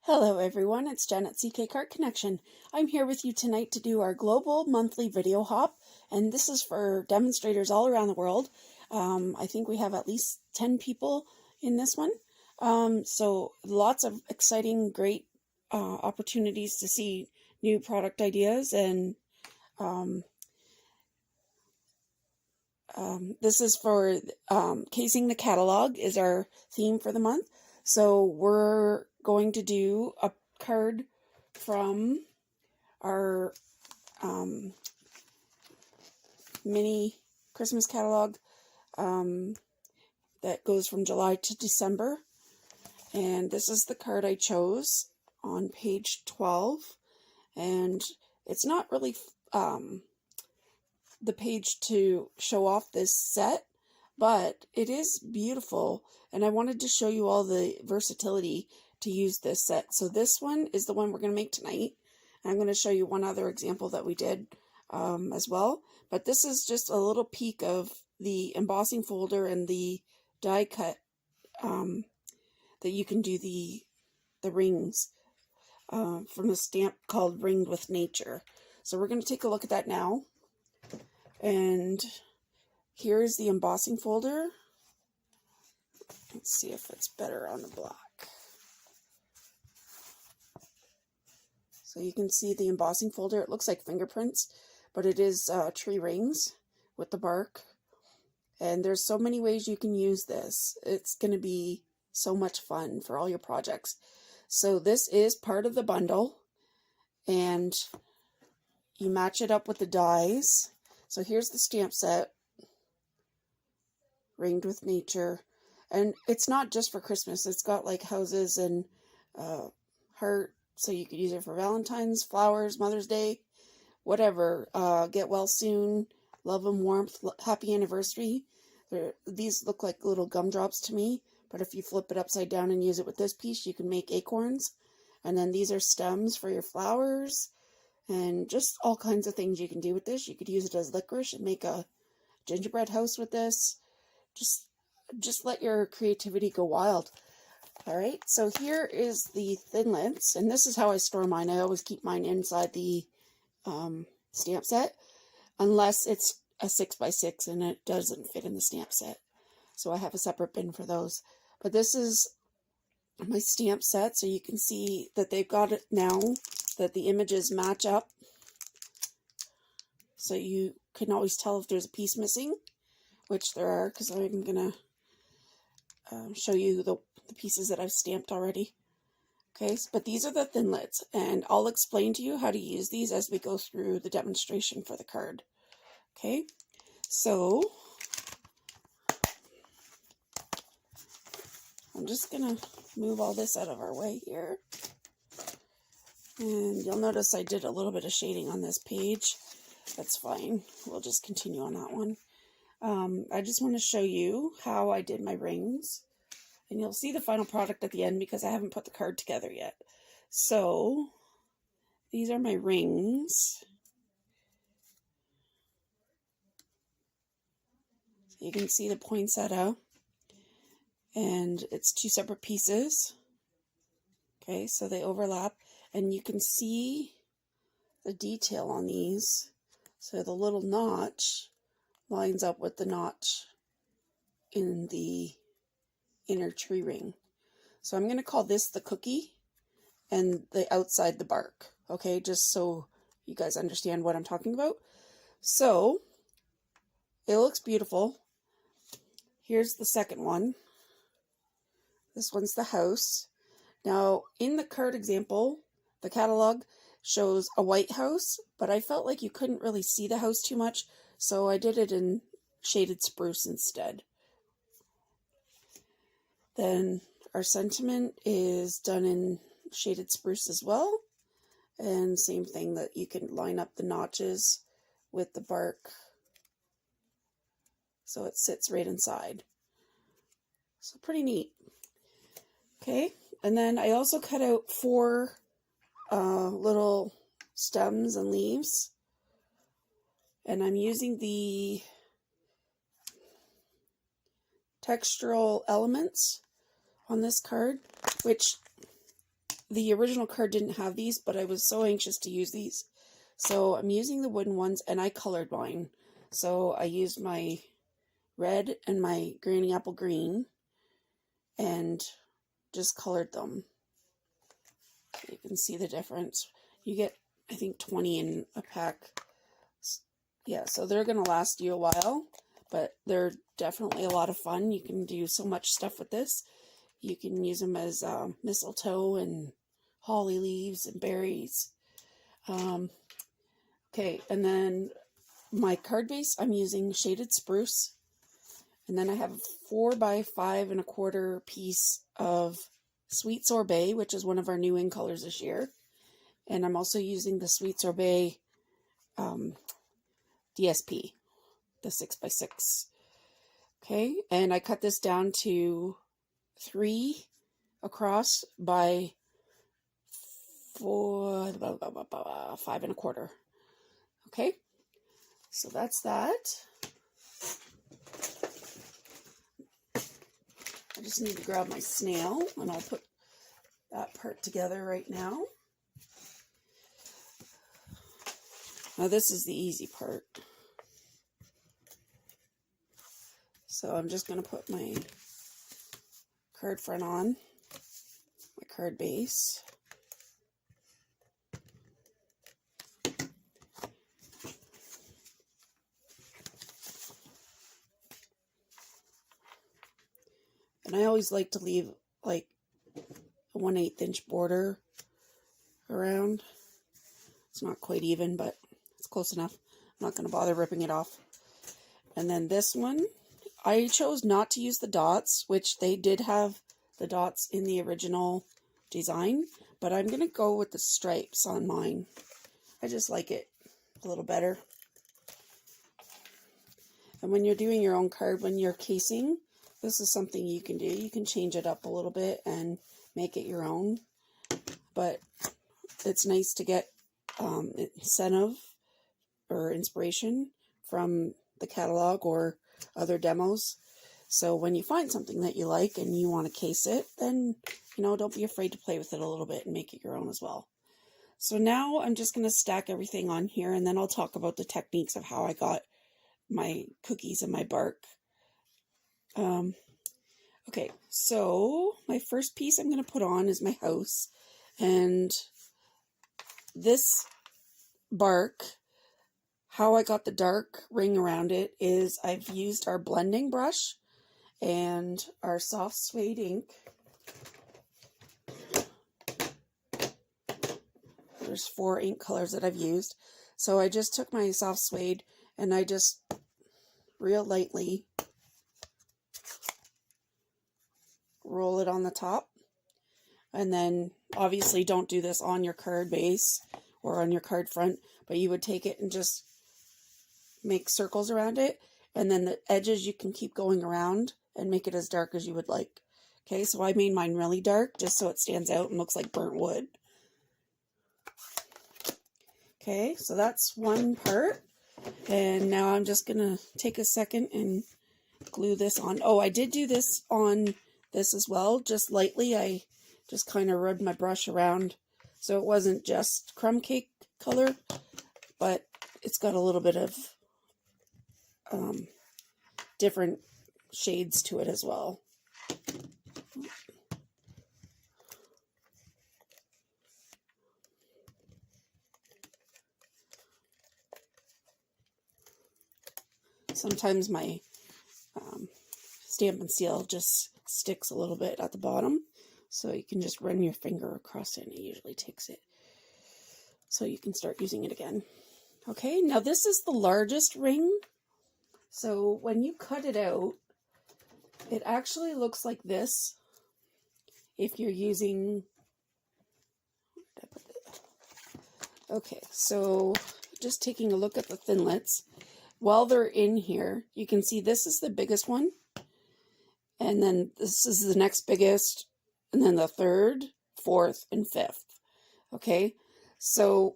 Hello everyone, it's Jen at CK Cart Connection. I'm here with you tonight to do our global monthly video hop, and this is for demonstrators all around the world. I think we have at least 10 people in this one. So lots of exciting, great opportunities to see new product ideas, and this is for Casing the Catalog is our theme for the month. So we're going to do a card from our mini Christmas catalog that goes from July to December. And this is the card I chose on page 12. And it's not really the page to show off this set, but it is beautiful, and I wanted to show you all the versatility to use this set. So this one is the one we're going to make tonight. I'm going to show you one other example that we did as well, but this is just a little peek of the embossing folder and the die cut that you can do the rings from a stamp called Ringed with Nature. So we're going to take a look at that now. And here's the embossing folder. Let's see if it's better on the black. So you can see the embossing folder. It looks like fingerprints, but it is tree rings with the bark. And there's so many ways you can use this. It's going to be so much fun for all your projects. So this is part of the bundle, and you match it up with the dies. So here's the stamp set, Ringed with Nature, and it's not just for Christmas. It's got like houses and heart, so you could use it for Valentine's, flowers, Mother's Day, whatever. Get well soon, love and warmth, happy anniversary. These look like little gumdrops to me, but if you flip it upside down and use it with this piece, you can make acorns. And then these are stems for your flowers. And just all kinds of things you can do with this. You could use it as licorice and make a gingerbread house with this. Just let your creativity go wild. Alright, so here is the thinlits, and this is how I store mine. I always keep mine inside the stamp set, unless it's a 6x6 and it doesn't fit in the stamp set. So I have a separate bin for those. But this is my stamp set, so you can see that they've got it now, that the images match up, so you can always tell if there's a piece missing, which there are, because I'm going to show you the pieces that I've stamped already. Okay, but these are the thinlits, and I'll explain to you how to use these as we go through the demonstration for the card. Okay, so I'm just going to move all this out of our way here. And you'll notice I did a little bit of shading on this page. That's fine. We'll just continue on that one. I just want to show you how I did my rings. And you'll see the final product at the end because I haven't put the card together yet. So, these are my rings. So you can see the poinsettia. And it's two separate pieces. Okay, so they overlap. And you can see the detail on these. So the little notch lines up with the notch in the inner tree ring. So I'm going to call this the cookie and the outside the bark. Okay, just so you guys understand what I'm talking about. So it looks beautiful. Here's the second one. This one's the house. Now in the card example, the catalog shows a white house, but I felt like you couldn't really see the house too much, so I did it in shaded spruce instead. Then our sentiment is done in shaded spruce as well, and same thing, that you can line up the notches with the bark so it sits right inside. So pretty neat. Okay, and then I also cut out 4 little stems and leaves, and I'm using the textural elements on this card, which the original card didn't have these, but I was so anxious to use these. So I'm using the wooden ones, and I colored mine. So I used my red and my granny apple green and just colored them. You can see the difference. You get, I think, 20 in a pack. Yeah, so they're going to last you a while, but they're definitely a lot of fun. You can do so much stuff with this. You can use them as mistletoe and holly leaves and berries. Okay, and then my card base, I'm using shaded spruce. And then I have a 4x5¼ piece of Sweet Sorbet, which is one of our new in colors this year. And I'm also using the Sweet Sorbet DSP, the 6x6. Okay, and I cut this down to 3 across by 5¼ Okay, so that's that. I just need to grab my snail, and I'll put that part together right now. Now this is the easy part. So I'm just going to put my card front on, my card base. And I always like to leave like a 1/8 inch border around. It's not quite even, but it's close enough. I'm not going to bother ripping it off. And then this one, I chose not to use the dots, which they did have the dots in the original design, but I'm going to go with the stripes on mine. I just like it a little better. And when you're doing your own card, when you're casing, this is something you can do. You can change it up a little bit and make it your own, but it's nice to get incentive or inspiration from the catalog or other demos. So when you find something that you like and you want to case it, then, you know, don't be afraid to play with it a little bit and make it your own as well. So now I'm just going to stack everything on here, and then I'll talk about the techniques of how I got my cookies and my bark. Okay, so my first piece I'm going to put on is my house, and this bark, how I got the dark ring around it is I've used our blending brush and our soft suede ink. There's 4 ink colors that I've used. So I just took my soft suede and I just real lightly roll it on the top. And then obviously don't do this on your card base or on your card front, but you would take it and just make circles around it, and then the edges you can keep going around and make it as dark as you would like. Okay, so I made mine really dark just so it stands out and looks like burnt wood. Okay, so that's one part, and now I'm just gonna take a second and glue this on. Oh, I did do this on this as well, just lightly. I just kind of rubbed my brush around so it wasn't just crumb cake color, but it's got a little bit of different shades to it as well. Sometimes my Stampin' Seal just sticks a little bit at the bottom, so you can just run your finger across it and it usually takes it. So you can start using it again. Okay, now this is the largest ring. So when you cut it out, it actually looks like this. If you're using, okay, so just taking a look at the thinlits. While they're in here, you can see this is the biggest one, and then this is the next biggest, and then the third, fourth, and fifth. Okay, so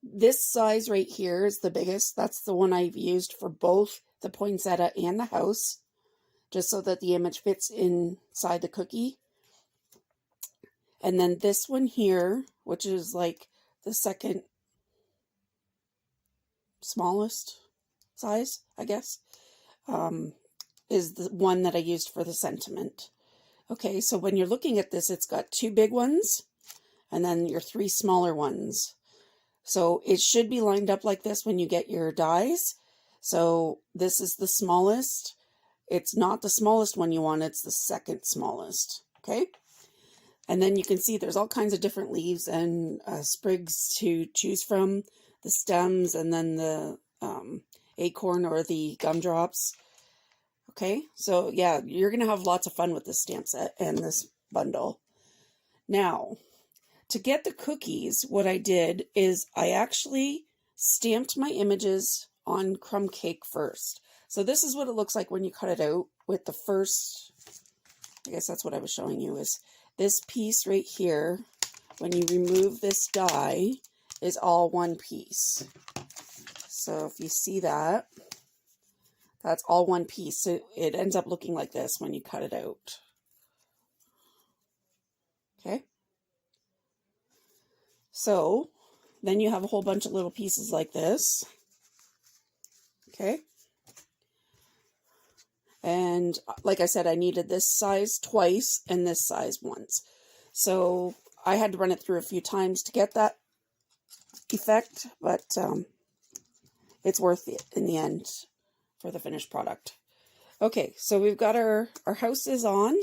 this size right here is the biggest. That's the one I've used for both the poinsettia and the house, just so that the image fits inside the cookie. And then this one here, which is like the second smallest size, I guess, is the one that I used for the sentiment. Okay, so when you're looking at this, it's got 2 big ones and then your 3 smaller ones. So it should be lined up like this when you get your dies. So this is the smallest. It's not the smallest one you want, it's the second smallest. Okay, and then you can see there's all kinds of different leaves and sprigs to choose from, the stems and then the acorn or the gumdrops. Okay, so yeah, you're going to have lots of fun with this stamp set and this bundle. Now, to get the cookies, what I did is I actually stamped my images on crumb cake first. So this is what it looks like when you cut it out with the first, I guess that's what I was showing you, is this piece right here. When you remove this die, is all one piece. So if you see that, that's all one piece. So it ends up looking like this when you cut it out. Okay. So then you have a whole bunch of little pieces like this. Okay. And like I said, I needed this size twice and this size once. So I had to run it through a few times to get that effect, but it's worth it in the end for the finished product. Okay, so we've got our houses on.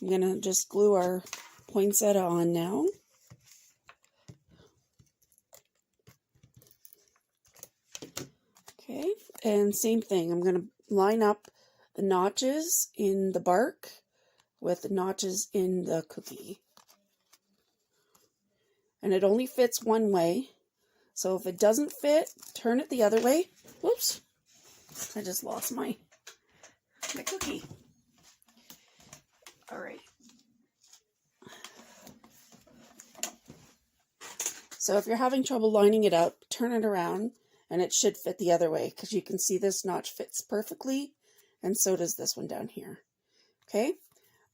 I'm going to just glue our poinsettia on now. Okay, and same thing. I'm going to line up the notches in the bark with the notches in the cookie. And it only fits one way. So if it doesn't fit, turn it the other way. Whoops. I just lost my cookie. All right. So if you're having trouble lining it up, turn it around and it should fit the other way, because you can see this notch fits perfectly and so does this one down here. Okay,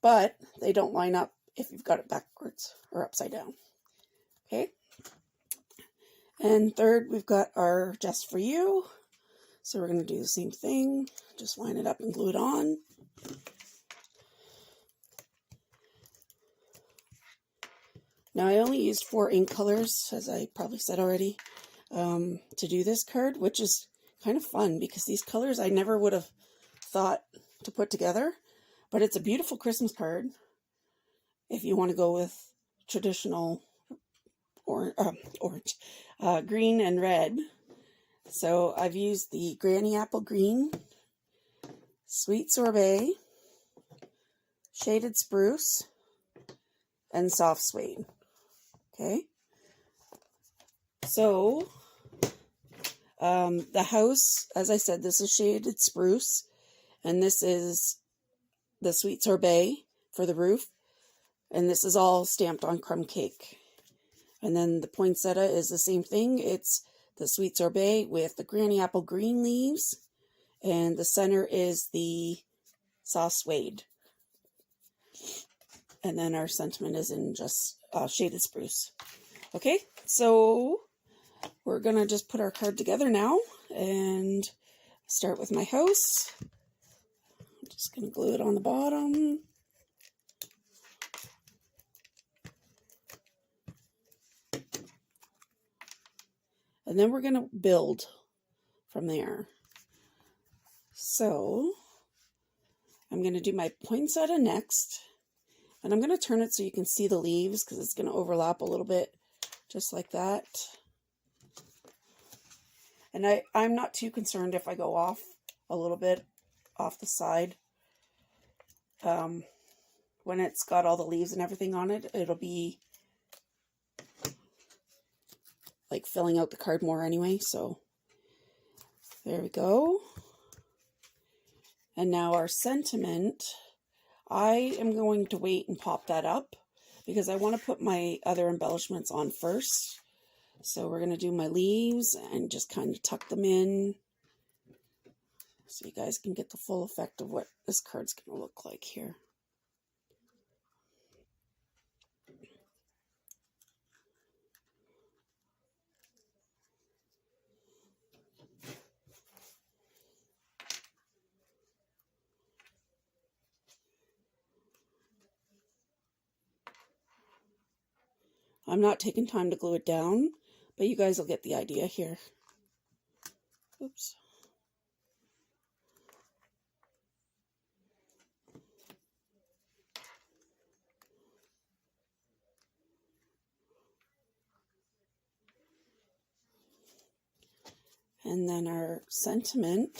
but they don't line up if you've got it backwards or upside down. Okay, and third, we've got our Just For You. So we're going to do the same thing, just line it up and glue it on. Now I only used 4 ink colors, as I probably said already, to do this card, which is kind of fun because these colors I never would have thought to put together, but it's a beautiful Christmas card if you want to go with traditional orange, green and red. So I've used the Granny Apple Green, Sweet Sorbet, Shaded Spruce, and Soft Suede. Okay, so the house, as I said, this is Shaded Spruce, and this is the Sweet Sorbet for the roof, and this is all stamped on crumb cake. And then the poinsettia is the same thing. It's the Sweet Sorbet with the Granny Apple Green leaves, and the center is the Soft Suede. And then our sentiment is in just Shaded Spruce. Okay, so we're going to just put our card together now and start with my house. I'm just going to glue it on the bottom. And then we're going to build from there. So I'm going to do my poinsettia next. And I'm going to turn it so you can see the leaves because it's going to overlap a little bit, just like that. And I'm not too concerned if I go off a little bit off the side. When it's got all the leaves and everything on it, it'll be like filling out the card more anyway. So there we go. And now our sentiment, I am going to wait and pop that up because I want to put my other embellishments on first. So we're going to do my leaves and just kind of tuck them in so you guys can get the full effect of what this card's going to look like here. I'm not taking time to glue it down, but you guys will get the idea here. Oops. And then our sentiment,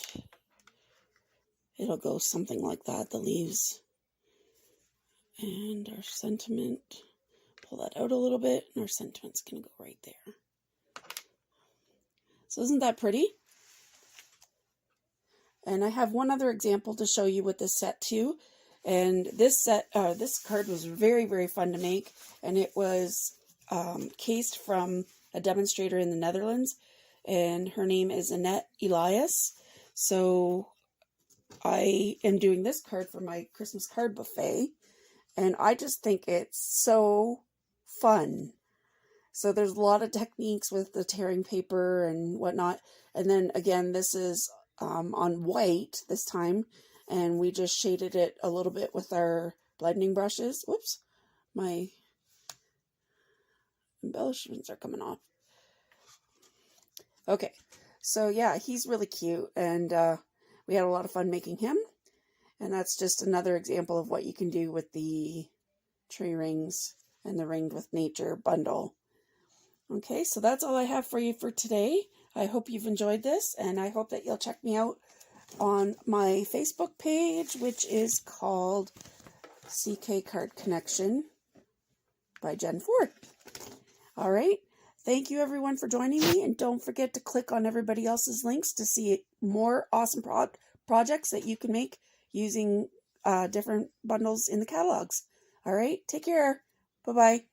it'll go something like that, the leaves. And our sentiment, pull that out a little bit, and our sentiment's going to go right there. So isn't that pretty? And I have one other example to show you with this set too. And this card was very, very fun to make. And it was cased from a demonstrator in the Netherlands. And her name is Annette Elias. So I am doing this card for my Christmas card buffet. And I just think it's so fun. So there's a lot of techniques with the tearing paper and whatnot. And then again, this is on white this time. And we just shaded it a little bit with our blending brushes. Whoops, my embellishments are coming off. Okay, so yeah, he's really cute. And we had a lot of fun making him. And that's just another example of what you can do with the tree rings and the Ringed with Nature bundle. Okay, so that's all I have for you for today. I hope you've enjoyed this, and I hope that you'll check me out on my Facebook page, which is called CK Card Connection by Jen Ford. All right, thank you everyone for joining me, and don't forget to click on everybody else's links to see more awesome projects that you can make using different bundles in the catalogs. All right, take care. Bye-bye.